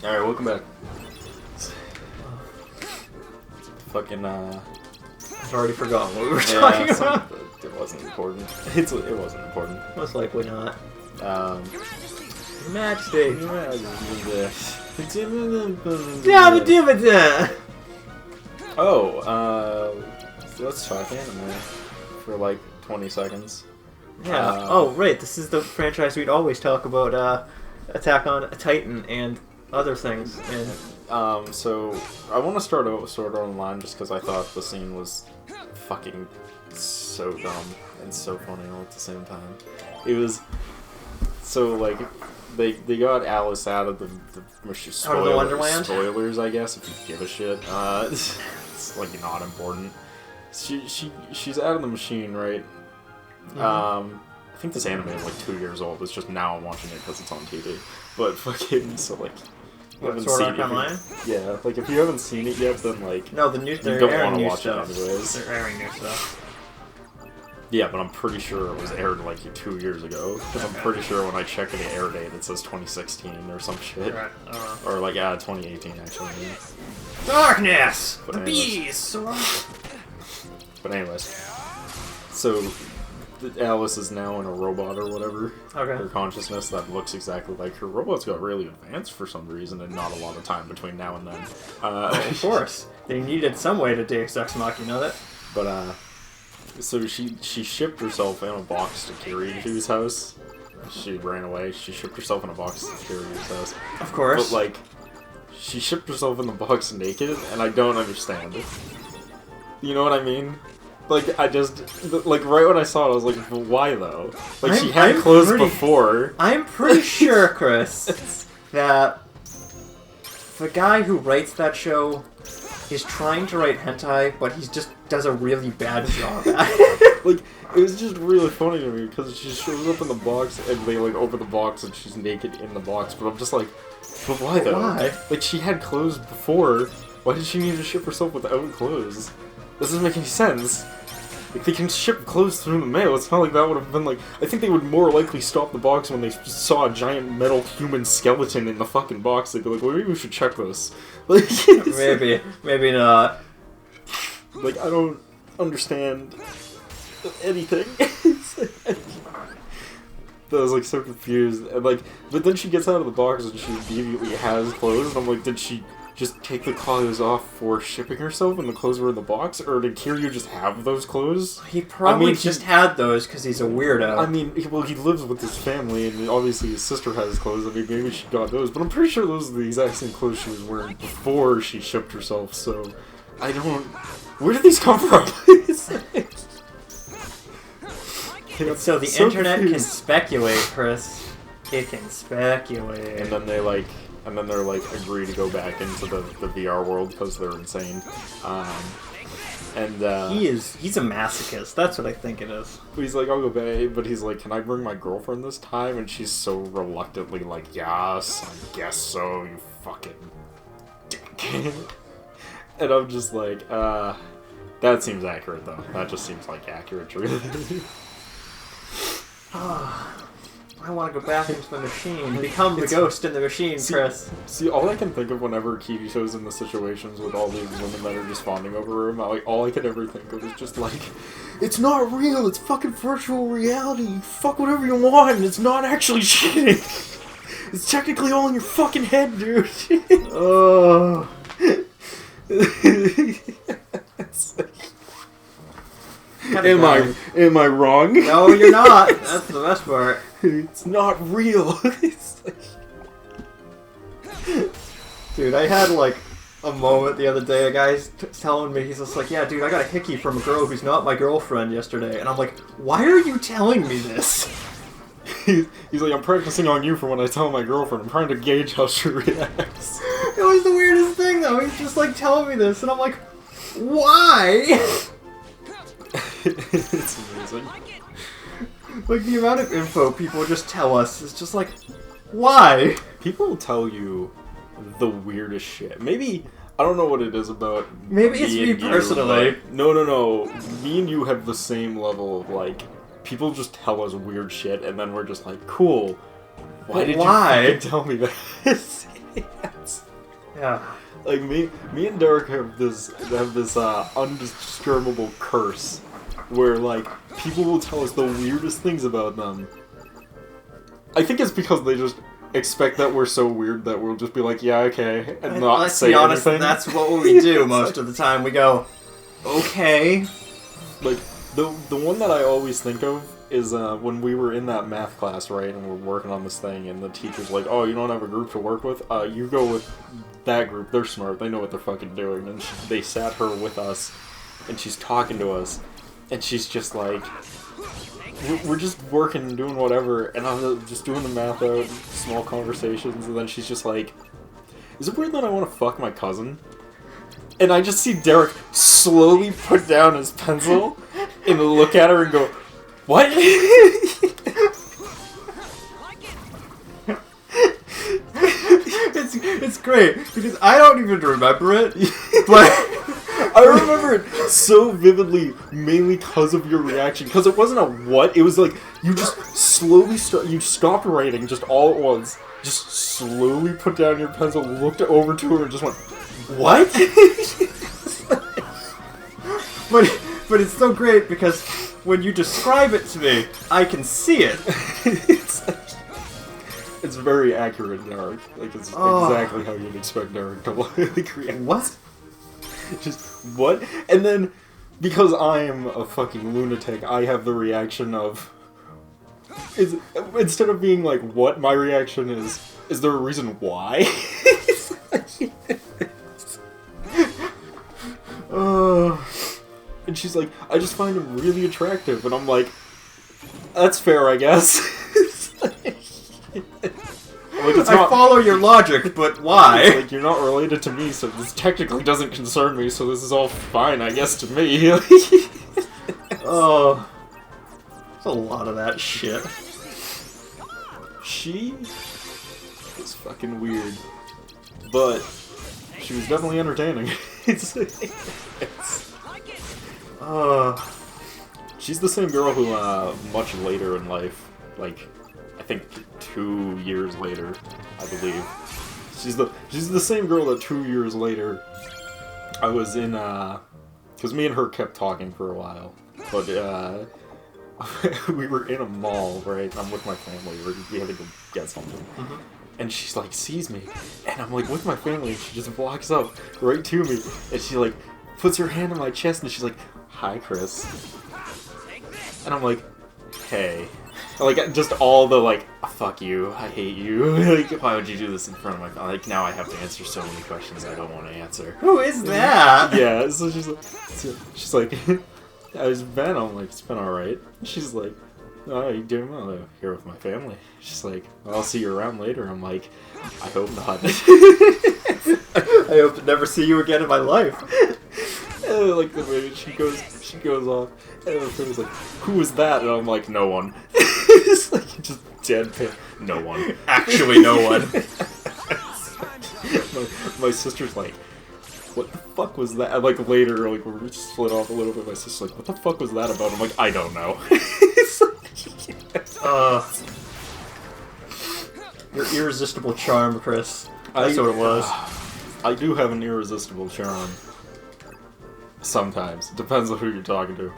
Alright, welcome back. Fucking, I've already forgotten what we were talking about. It wasn't important. It wasn't important. Most likely not. Match day. So let's talk anime for like 20 seconds. Yeah. Oh, right. This is the franchise we'd always talk about. Attack on Titan and other things. And so I want to start online just because I thought the scene was fucking so dumb and so funny all at the same time. It was so like they got Alice out of the out of the Wonderland. Spoilers, I guess, if you give a shit. It's like not important. She's out of the machine, right? Mm-hmm. I think this anime is like 2 years old. It's just now I'm watching it because it's on TV. But fucking so like. Sword Art Online? Yeah, like if you haven't seen it yet, then like no, the news. You don't want to watch it anyways. They're airing new stuff. Yeah, but I'm pretty sure it was aired like 2 years ago. Because I'm pretty sure when I check the air date, it says 2016 or some shit. Right. Or like 2018 actually. Darkness. But the anyways. beast. But anyways, so Alice is now in a robot or whatever. Okay. Her consciousness that looks exactly like her. Robots got really advanced for some reason, and not a lot of time between now and then. Of course, they needed some way to Deus Ex Machina that. But so she shipped herself in a box to Kiryu's house. She ran away. She shipped herself in a box to Kiryu's house. Of course. But like, she shipped herself in the box naked, and I don't understand. You know what I mean? Like, I just, like, right when I saw it, I was like, well, why though? Like, she had clothes before. I'm pretty sure, Chris, that the guy who writes that show is trying to write hentai, but he just does a really bad job at it. Like, it was just really funny to me, because she shows up in the box, and they, like, open the box, and she's naked in the box, but I'm just like, but why though? Why? Like, she had clothes before, why did she need to ship herself without clothes? This doesn't make any sense. Like, they can ship clothes through the mail. It's not like that would have been like... I think they would more likely stop the box when they saw a giant metal human skeleton in the fucking box. They'd be like, well, maybe we should check this. Like, maybe not. Like, I don't understand anything. I was, like, so confused. And, like, but then she gets out of the box and she immediately has clothes. And I'm like, did she just take the clothes off for shipping herself and the clothes were in the box? Or did Kiryu just have those clothes? He probably just had those because he's a weirdo. I mean, well, he lives with his family and obviously his sister has clothes. I mean, maybe she got those. But I'm pretty sure those are the exact same clothes she was wearing before she shipped herself. So, I don't... Where did these come from? So the internet can speculate, Chris. It can speculate. And then they're like, agree to go back into the VR world because they're insane. He's a masochist. That's what I think it is. He's like, I'll go back, but he's like, can I bring my girlfriend this time? And she's so reluctantly like, yes, I guess so, you fucking dick. And I'm just like, that seems accurate though. That just seems like accurate, really. I want to go back into the machine. Become the ghost in the machine, Chris. See, all I can think of whenever Kirito's in the situations with all these women that are just fawning over him, all I could ever think of is just like, it's not real, it's fucking virtual reality, you fuck whatever you want, it's not actually cheating. It's technically all in your fucking head, dude. Oh. Am I wrong? No, you're not. That's the best part. It's not real. It's like... Dude, I had like a moment the other day. A guy's telling me, he's just like, yeah, dude, I got a hickey from a girl who's not my girlfriend yesterday. And I'm like, why are you telling me this? He's like, I'm practicing on you for when I tell my girlfriend. I'm trying to gauge how she reacts. It was the weirdest thing though. He's just like telling me this and I'm like, why? It's amazing. Like, the amount of info people just tell us is just like, why? People will tell you the weirdest shit. Maybe, I don't know what it is about Maybe it's me personally. No. Me and you have the same level of, like, people just tell us weird shit, and then we're just like, cool. Why did you fucking tell me this? Yes. Yeah. Like me and Derek have this undescribable curse where like people will tell us the weirdest things about them. I think it's because they just expect that we're so weird that we'll just be like, yeah, okay, and not Let's say be honest, anything. that's what we do most of the time. We go, okay. Like the one that I always think of is when we were in that math class, right, and we're working on this thing, and the teacher's like, oh, you don't have a group to work with? You go with that group. They're smart. They know what they're fucking doing. And they sat her with us, and she's talking to us, and she's just like, we're just working and doing whatever, and I'm just doing the math out, small conversations, and then she's just like, is it weird that I want to fuck my cousin? And I just see Derek slowly put down his pencil and look at her and go, what? It's great, because I don't even remember it, but I remember it so vividly, mainly because of your reaction. Because it wasn't a what, it was like, you just slowly you stopped writing just all at once, just slowly put down your pencil, looked over to her, and just went, what? But it's so great because when you describe it to me, I can see it. It's very accurate, Derek. Like, it's exactly how you'd expect Derek to like react. What? Just, what? And then, because I am a fucking lunatic, I have the reaction of... instead of being like, what, my reaction is there a reason why? And she's like, I just find him really attractive. And I'm like, that's fair, I guess. Like, I follow your logic, but why? It's like, you're not related to me, so this technically doesn't concern me, so this is all fine, I guess, to me. Oh. There's a lot of that shit. She was fucking weird. But she was definitely entertaining. She's the same girl who, much later in life, like, I think 2 years later, I believe. She's the same girl that 2 years later, I was in, because me and her kept talking for a while, but, we were in a mall, right? I'm with my family, we had to go get something. Mm-hmm. And she's like, sees me, and I'm like with my family, and she just walks up right to me, and she like, puts her hand on my chest, and she's like, hi, Chris. And I'm like, hey. Like, just all the, like, fuck you, I hate you, like, why would you do this in front of my family? Like, now I have to answer so many questions I don't want to answer. Who is that? Yeah, so she's like, how's it been? I'm like, it's been alright. She's like, oh, you doing well? I'm here with my family. She's like, well, I'll see you around later. I'm like, I hope not. I hope to never see you again in my life. And, like, the way she goes off, and the thing was like, who is that? And I'm like, no one. It's like, just deadpan. No one. Actually, no one. my sister's like, what the fuck was that? And, like, later, like, we split off a little bit, my sister's like, what the fuck was that about? I'm like, I don't know. Your irresistible charm, Chris. That's what it was. I do have an irresistible charm. Sometimes. It depends on who you're talking to.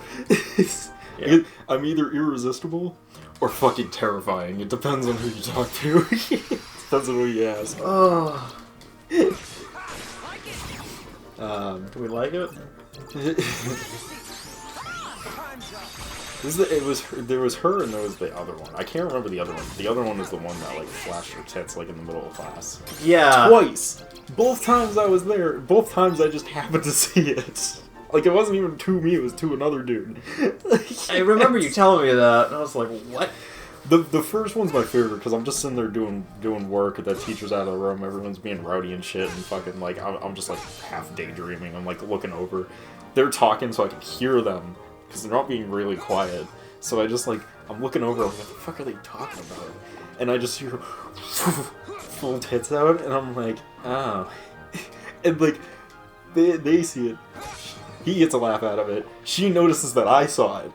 Yeah. I'm either irresistible or fucking terrifying. It depends on who you talk to. Depends on who you ask. Oh. Do we like it? There was her and there was the other one. I can't remember the other one. The other one was the one that like flashed her tits like in the middle of class. Yeah. Twice. Both times I was there. Both times I just happened to see it. Like, it wasn't even to me, it was to another dude. I remember you telling me that, and I was like, what? The first one's my favorite, because I'm just sitting there doing work, the teacher's out of the room, everyone's being rowdy and shit, and fucking, like, I'm just, like, half daydreaming. I'm, like, looking over. They're talking so I can hear them, because they're not being really quiet. So I just, like, I'm looking over, I'm like, what the fuck are they talking about? And I just hear full tits out, and I'm like, oh. And, like, they see it. He gets a laugh out of it. She notices that I saw it.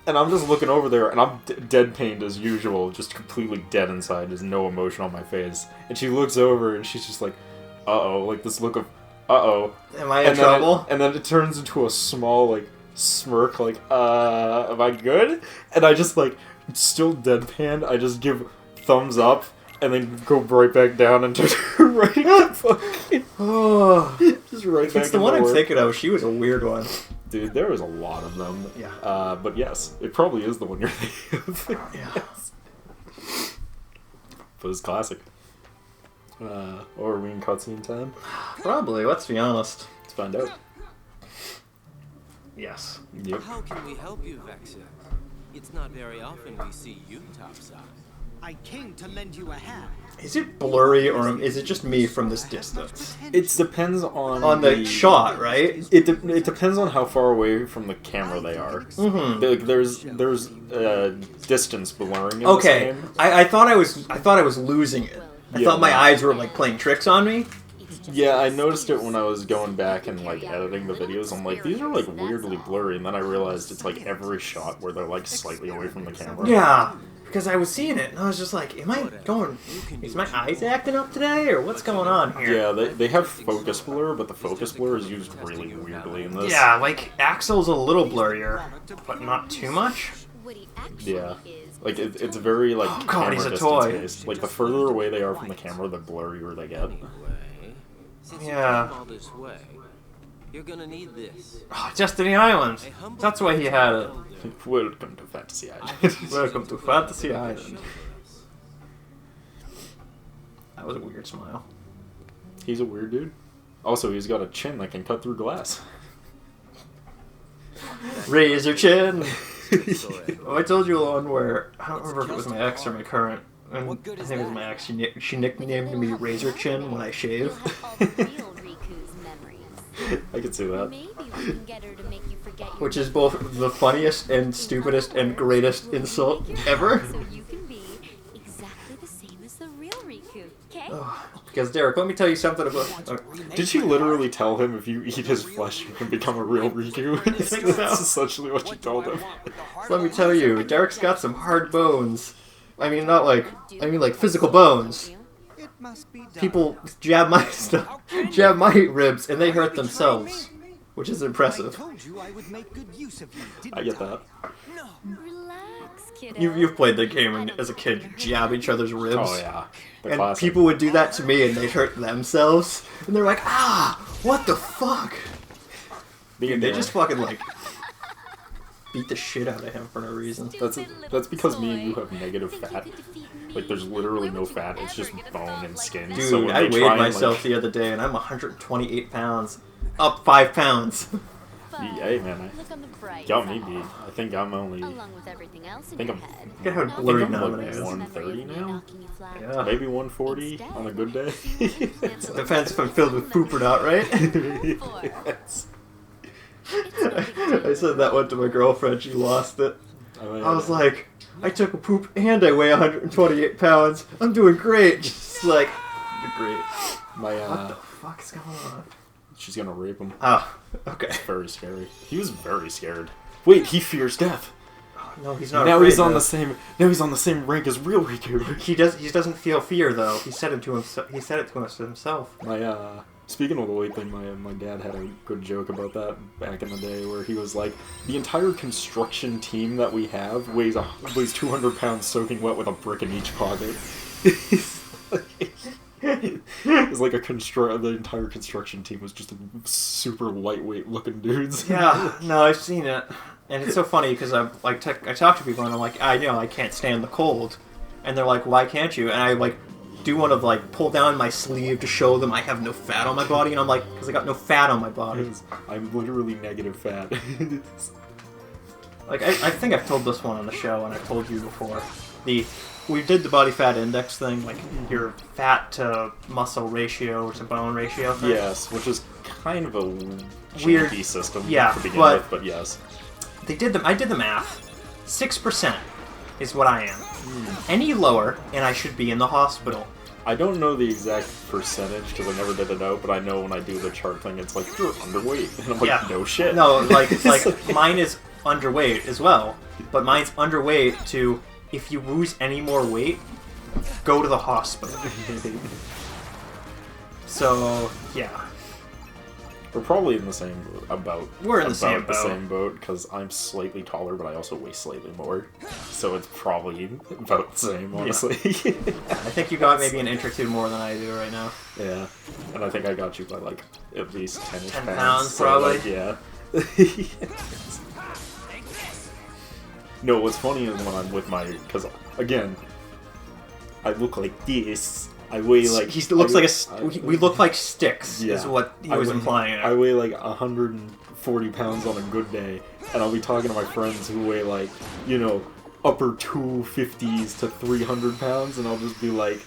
And I'm just looking over there, and I'm dead-pained as usual, just completely dead inside. There's no emotion on my face. And she looks over, and she's just like, uh-oh, like this look of uh-oh. Am I in trouble? And then it turns into a small, like, smirk, like, am I good? And I just, like, still deadpan, I just give thumbs up, and then go right back down and turn right into fucking... Oh. Just right back It's the one I'm work. thinking of. She was a weird one. Dude, there was a lot of them. Yeah. But yes, it probably is the one you're thinking of. Yeah. Yes. But it's classic. Or are we in cutscene time? Probably, let's be honest. Let's find out. Yes. Yep. How can we help you, Vexia? It's not very often we see you topside. I came to lend you a hand. Is it blurry or is it just me from this distance? It depends on The shot, right? It depends on how far away from the camera they are. Mm-hmm. Like, there's distance blurring in Okay, this game. I thought I was losing it. I Yeah. thought my eyes were like playing tricks on me. Yeah, I noticed it when I was going back and like editing the videos. I'm like, these are like weirdly blurry, and then I realized it's like every shot where they're like slightly away from the camera. Yeah, because I was seeing it and I was just like, am I going? Is my eyes acting up today or what's going on here? Yeah, they have focus blur, but the focus blur is used really weirdly in this. Yeah, like Axel's a little blurrier, but not too much. Yeah. Like, it's very, like, Oh, God, camera he's a distance toy. based. Like, the further away they are from the camera, the blurrier they get. Anyway, since Yeah. you came all this way, you're gonna need this. Oh, Destiny Island. That's why he had it. Welcome to Fantasy Island. Welcome to Fantasy Island. That was a weird smile. He's a weird dude. Also, he's got a chin that can cut through glass. Razor chin. Oh, I told you one where I don't remember if it was my ex or my current. And I think it was my ex. She nicknamed me Razor Chin when I shave. I can see that. Which is both the funniest and stupidest and greatest insult ever. So you can be exactly the same as the real Riku, okay? Because Derek, let me tell you something about. Did she literally tell him if you eat his flesh, you can become a real Riku? I think so. That's essentially what she told him. Let me tell you, Derek's got some hard bones. I mean, not like. I mean, like physical bones. It must be done. People jab my stuff, jab my ribs, and they hurt themselves, which is I impressive. told you I would make good use of you. Didn't I get that. Relax, kiddo. You've played the game and as a kid, you jab each other's ribs. Oh, yeah. The And classic. people would do that to me and they'd hurt themselves. And they're like, ah, what the fuck? Being They there. just fucking like beat the shit out of him for no reason. That's because me and you have negative fat. Like, there's literally no fat. It's just bone and skin. Dude, so when I they weighed try and, myself like, the other day and I'm 128 pounds. Up 5 pounds. Hey, man, Look on the bright got me side. beat. I think I'm only... Along with everything else in think your I'm- head. Look at how Not blurry I'm now like it is. 130 now? knocking you flat. Yeah. Maybe 140 on a good day. Depends if I'm filled with poop or not, right? Yes. I said that one to my girlfriend, she lost it. mean, I was like, I took a poop and I weigh 128 pounds. I'm doing great. Just like, you're great. my, What the fuck's going on? she's gonna rape him. Oh, okay. Very scary. He was very scared. Wait, he fears death. No, he's not. Now afraid, he's on though. the same. Now he's on the same rank as real Riku. He does. He doesn't feel fear though. He said it to himself. He said it to us himself. My speaking of the weight thing, my dad had a good joke about that back in the day, where he was like, the entire construction team that we have weighs 200 pounds soaking wet with a brick in each pocket. It's like the entire construction team was just super lightweight looking dudes. Yeah. No, I've seen it, and it's so funny because I talk to people and I'm like, I know I can't stand the cold, and they're like, why can't you? And I like do want to like pull down my sleeve to show them I have no fat on my body, and I'm like, because I got no fat on my body. I'm literally negative fat. Like I think I've told this one on the show, and I've told you before. We did the body fat index thing, like your fat to muscle ratio or to bone ratio thing. Yes, which is kind of a Weird janky system yeah, to begin but- with, but yes. I did the math. 6% is what I am. Any lower, and I should be in the hospital. I don't know the exact percentage because I never did it out, but I know when I do the chart thing, it's like, you're underweight. And I'm like, Yeah. no shit. No, like mine is underweight as well, but mine's underweight to if you lose any more weight, go to the hospital. So yeah, We're probably in the same We're in the same boat. because I'm slightly taller, but I also weigh slightly more. So it's probably about the same, honestly. I think you got maybe an inch or two more than I do right now. Yeah, and I think I got you by like at least 10-ish 10 pounds. pounds, so, probably. like, yeah. No, what's funny is when I'm with my, because again, I look like this. I weigh like He looks we look like sticks. Yeah. Is what he was implying. I weigh like 140 pounds on a good day, and I'll be talking to my friends who weigh like, you know, upper 250s to 300 pounds, and I'll just be like,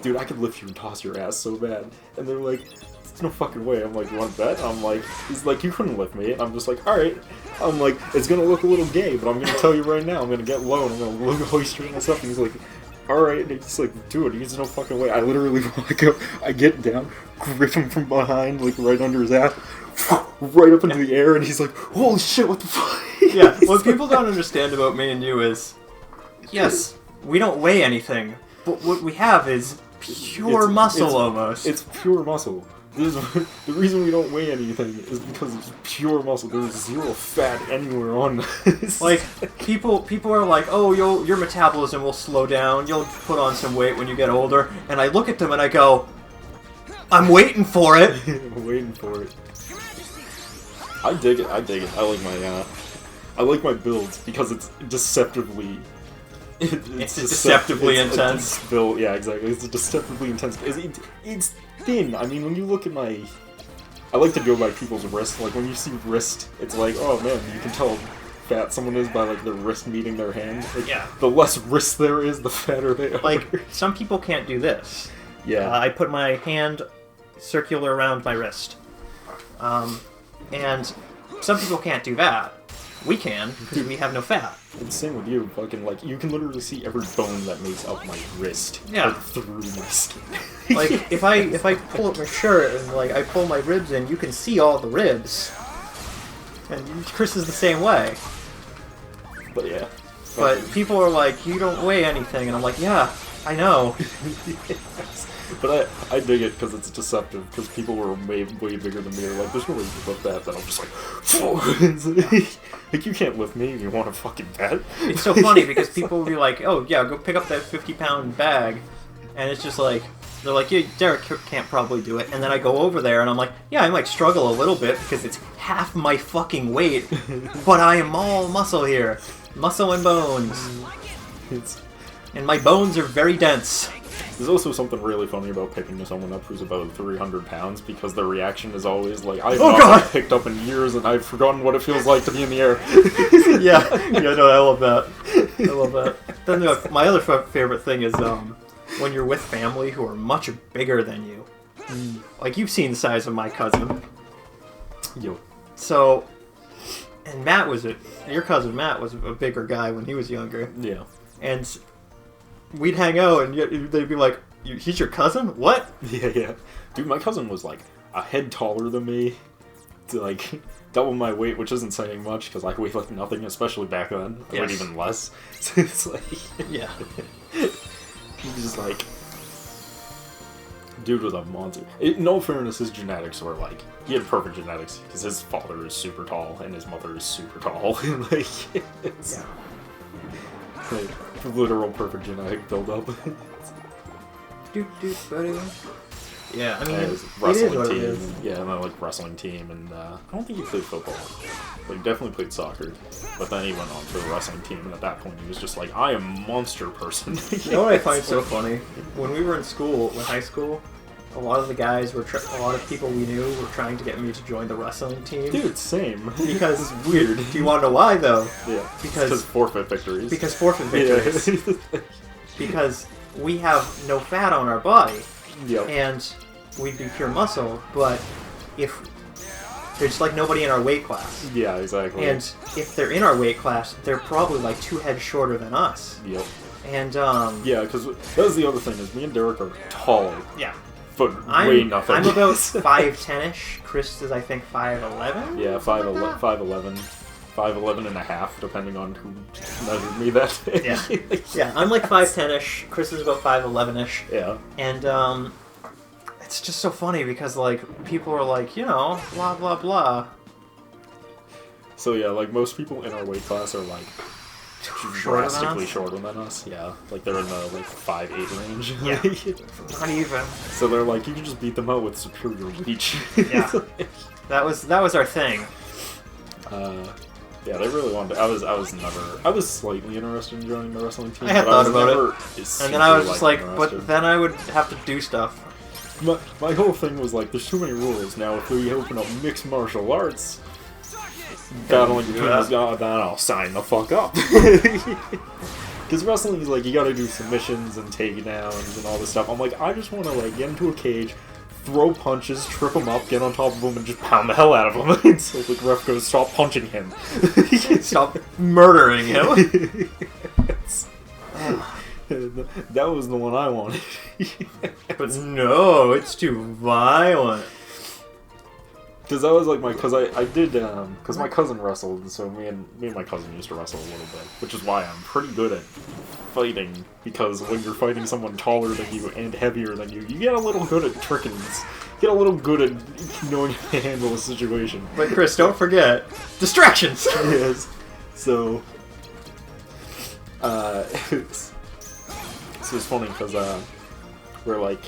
dude, I could lift you and toss your ass so bad. And they're like, there's no fucking way. I'm like, you want to bet? I'm like, he's like, you couldn't lift me. And I'm just like, alright. I'm like, it's gonna look a little gay, but I'm gonna tell you right now, I'm gonna get low and I'm gonna look hoist your ass up. And he's like, alright. And he's like, dude, there's no fucking way. I literally I get down, grip him from behind, like right under his ass, right up into the air, and he's like, holy shit, what the fuck? Yeah, what people don't understand about me and you is, yes, we don't weigh anything, but what we have is pure muscle almost. It's pure muscle. The reason we don't weigh anything is because it's pure muscle. There's zero fat anywhere on this. Like, people are like, oh, your metabolism will slow down, you'll put on some weight when you get older, and I look at them and I go, I'm waiting for it. I'm waiting for it. I dig it. I I like my builds because it's deceptively. It's deceptively intense. Yeah, exactly. It's deceptively intense. It's thin. I mean, when you look at my... I like to go by people's wrist. Like, when you see wrist, it's like, oh man, you can tell how fat someone is by, like, their wrist meeting their hand. Like, yeah. The less wrist there is, the fatter they are. Like, some people can't do this. Yeah. I put my hand circular around my wrist. And some people can't do that. We can, because we have no fat. And same with you, fucking, like, you can literally see every bone that makes up my wrist. Yeah. Like, through my skin. Like, if I pull up my shirt and, like, I pull my ribs in, you can see all the ribs. And Chris is the same way. But yeah. But people are like, you don't weigh anything, and I'm like, yeah, I know. Yes. But I dig it because it's deceptive, because people were way bigger than me. They're like, there's no way you can lift that. Then I'm just like, like, you can't lift me if you want to fucking bet. It's so funny because people will be like, oh yeah, go pick up that 50-pound bag. And it's just like, they're like, yeah, Derek can't probably do it. And then I go over there and I'm like, yeah, I might struggle a little bit because it's half my fucking weight. But I am all muscle here. Muscle and bones. And my bones are very dense. There's also something really funny about picking someone up who's about 300 pounds, because their reaction is always like, I've not been picked up in years and I've forgotten what it feels like to be in the air. Yeah, no, I love that. I love that. Then my other favorite thing is when you're with family who are much bigger than you. Like, you've seen the size of my cousin. Yo. So, and your cousin Matt was a bigger guy when he was younger. Yeah. And we'd hang out, and they'd be like, he's your cousin? What? Yeah. Dude, my cousin was, like, a head taller than me, to, like, double my weight, which isn't saying much, because I weigh, like, nothing, especially back then. I weighed even less. So it's like... Yeah. He was just, like... Dude was a monster. In all fairness, his genetics were, like... He had perfect genetics, because his father is super tall, and his mother is super tall. Like, it's... Yeah. Like, literal perfect genetic build-up. Yeah, I mean, it was wrestling team. Yeah, and then, like, wrestling team, and I don't think he played football. But he definitely played soccer. But then he went on to the wrestling team, and at that point he was just like, I am a monster person. You know what I find so funny? When we were in high school, a lot of the guys a lot of people we knew were trying to get me to join the wrestling team. Dude, same. Because it's weird. Do you want to know why, though? Yeah. Because forfeit victories. Because forfeit victories. Yeah. Because we have no fat on our body. Yep. And we'd be pure muscle, but if there's like nobody in our weight class. Yeah, exactly. And if they're in our weight class, they're probably like 2 heads shorter than us. Yep. And yeah, because that was the other thing, is me and Derek are tall. Yeah. But way nothing. I'm about 5'10"-ish. Chris is, I think, 5'11"? Yeah, 5'11", 5'11 and a half, depending on who measured me that day. Yeah, I'm like 5'10"-ish. Chris is about 5'11"-ish. Yeah. And it's just so funny because like people are like, blah blah blah. So yeah, like most people in our weight class are like drastically shorter than us. Yeah, like they're in the like 5'8" range. Yeah, not even. So they're like, you can just beat them out with superior reach. Yeah, that was our thing. Yeah, they really wanted. I was slightly interested in joining the wrestling team. I had thought about it, and then I was just like, interested. but then I would have to do stuff. My whole thing was like, there's too many rules now. If we open up mixed martial arts, battling between those guys, then I'll sign the fuck up. Because wrestling is like, you gotta do submissions and takedowns and all this stuff. I'm like, I just want to like get into a cage, throw punches, trip him up, get on top of him, and just pound the hell out of him. And so the ref goes, stop punching him. Stop murdering him. That was the one I wanted. But no, it's too violent. Because that was like because I did because my cousin wrestled, and so me and my cousin used to wrestle a little bit, which is why I'm pretty good at fighting. Because when you're fighting someone taller than you and heavier than you get a little good at tricking, get a little good at knowing how to handle a situation. But Chris, don't forget distractions. Yes. So it's funny because we're like.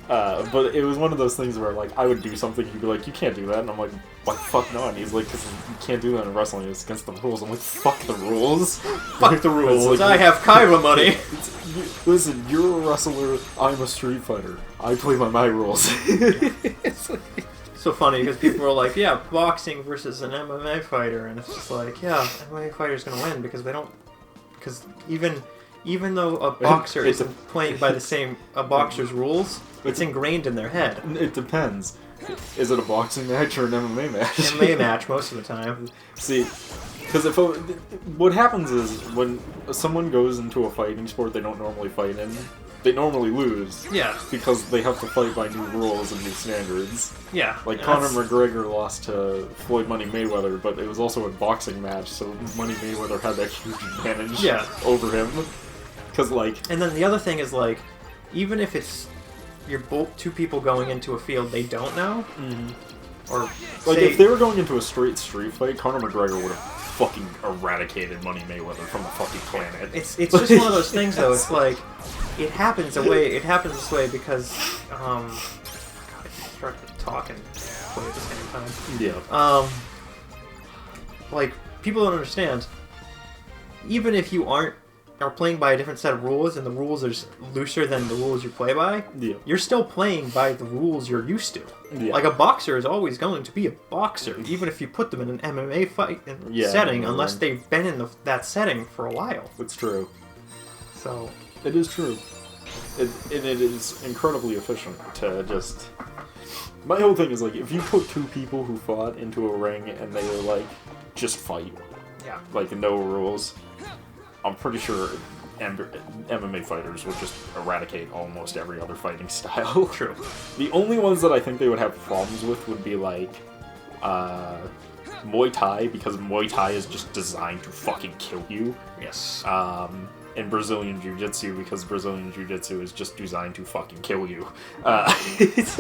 But it was one of those things where, like, I would do something, he'd be like, you can't do that, and I'm like, why the fuck not? And he's like, because you can't do that in wrestling, it's against the rules. I'm like, fuck the rules. Fuck the rules, like, I have Kaiba money. Listen, you're a wrestler, I'm a street fighter. I play by my rules. It's like... So funny, because people are like, yeah, boxing versus an MMA fighter, and it's just like, yeah, MMA fighter's gonna win, because they don't... Because even though a boxer isn't playing by a boxer's rules, it's ingrained in their head. It depends. Is it a boxing match or an MMA match? MMA match most of the time. See, because what happens is when someone goes into a fighting sport they don't normally fight in, they normally lose. Yeah. Because they have to fight by new rules and new standards. Yeah. Like Conor McGregor lost to Floyd Money Mayweather, but it was also a boxing match, so Money Mayweather had that huge advantage over him. Cause like, and then the other thing is like, even if you're both two people going into a field they don't know, or like if they were going into a straight street fight, Conor McGregor would have fucking eradicated Money Mayweather from the fucking planet. It's just one of those things though. It's like it happens this way because God, I start to talk and play at the same time. Yeah. Like people don't understand. Even if you are playing by a different set of rules and the rules are looser than the rules you play by, you're still playing by the rules you're used to. Yeah. Like a boxer is always going to be a boxer, even if you put them in an MMA fight setting, unless they've been in that setting for a while. It's true. So it is true. It is incredibly efficient to just... My whole thing is like, if you put two people who fought into a ring and they were like, just fight. Yeah. Like, no rules. I'm pretty sure MMA fighters would just eradicate almost every other fighting style. True. The only ones that I think they would have problems with would be like Muay Thai, because Muay Thai is just designed to fucking kill you. Yes. And Brazilian Jiu-Jitsu, because Brazilian Jiu-Jitsu is just designed to fucking kill you. That's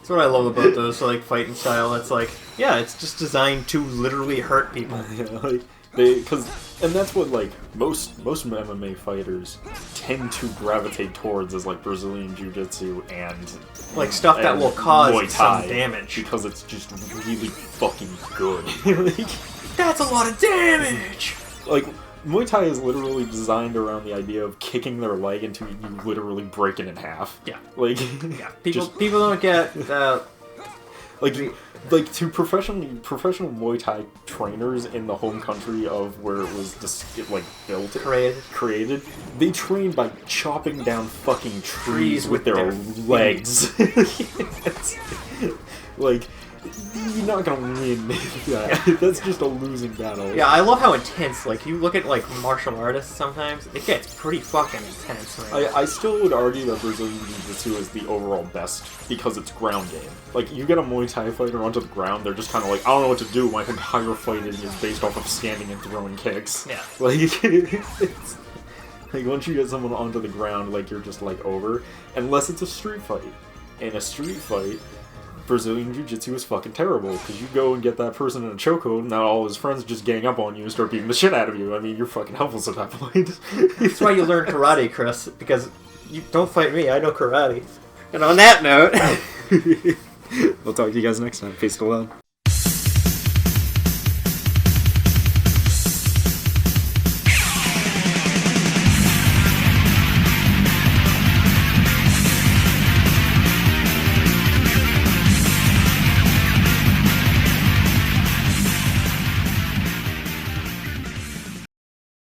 what I love about those like fighting style. It's like, yeah, it's just designed to literally hurt people. Yeah, like, and that's what like most MMA fighters tend to gravitate towards is like Brazilian Jiu-Jitsu and like stuff that will cause Muay Thai, some damage because it's just really fucking good. Like, that's a lot of damage. Like Muay Thai is literally designed around the idea of kicking their leg until you literally break it in half. Yeah. Like yeah. People don't get like to professional Muay Thai trainers in the home country of where it was built, created, they trained by chopping down fucking trees with their legs. Like, you're not gonna win that. That's just a losing battle. Yeah, I love how intense, like, you look at, like, martial artists sometimes, it gets pretty fucking intense, man. I still would argue that Brazilian Jiu-Jitsu is the overall best, because it's ground game. Like, you get a Muay Thai fighter onto the ground, they're just kind of like, I don't know what to do, my entire fighting is based off of standing and throwing kicks. Yeah. Like, it's... Like, once you get someone onto the ground, like, you're just, like, over. Unless it's a street fight. in a street fight, Brazilian Jiu-Jitsu is fucking terrible, because you go and get that person in a chokehold, and now all his friends just gang up on you and start beating the shit out of you. I mean, you're fucking helpless at that point. That's why you learn karate, Chris, because you don't fight me, I know karate. And on that note... We'll talk to you guys next time. Peace to love.